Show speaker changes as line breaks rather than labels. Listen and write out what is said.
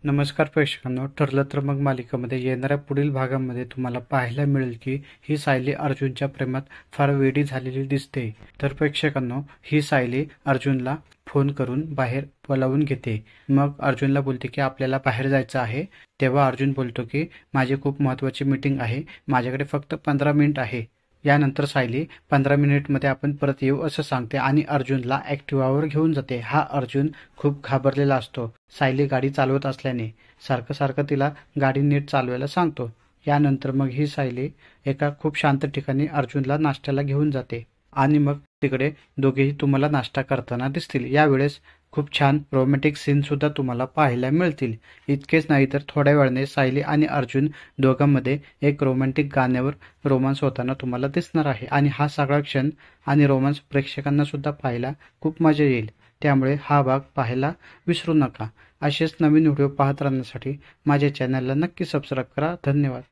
नमस्कार प्रेक्षकांनो, ठरलं तर मग मालिकेमध्ये येणाऱ्या पुढील भागामध्ये तुम्हाला पाहायला मिळेल की ही सायली अर्जुनच्या प्रेमात फार वेडी झालेली दिसते. तर प्रेक्षकांनो, ही सायली अर्जुनला फोन करून बाहेर बोलावून घेते. मग अर्जुनला बोलते की आपल्याला बाहेर जायचं आहे. तेव्हा अर्जुन बोलतो की माझी खूप महत्त्वाची मीटिंग आहे, माझ्याकडे फक्त 15 मिनिट आहे. यानंतर सायली 15 मिनिटमध्ये आपण परत येऊ असं सांगते आणि अर्जुनला ॲक्टिवावर घेऊन जाते. हा अर्जुन खूप घाबरलेला असतो सायली गाडी चालवत असल्याने. सारखं तिला गाडी नीट चालवायला सांगतो. यानंतर मग ही सायली एका खूप शांत ठिकाणी अर्जुनला नाश्त्याला घेऊन जाते आणि मग तिकडे दोघेही तुम्हाला नाश्ता करताना दिसतील. यावेळेस खूप छान रोमॅन्टिक सीन सुद्धा तुम्हाला पाहायला मिळतील. इतकेच नाही तर थोड्या वेळाने सायली आणि अर्जुन दोघांमध्ये एक रोमॅन्टिक गाण्यावर रोमांस होताना तुम्हाला दिसणार आहे आणि हा सगळा क्षण आणि रोमांस प्रेक्षकांना सुद्धा पाहायला खूप मजा येईल. त्यामुळे हा भाग पाहायला विसरू नका. असेच नवीन व्हिडिओ पाहत राहण्यासाठी माझ्या चॅनलला नक्की सबस्क्राईब करा. धन्यवाद.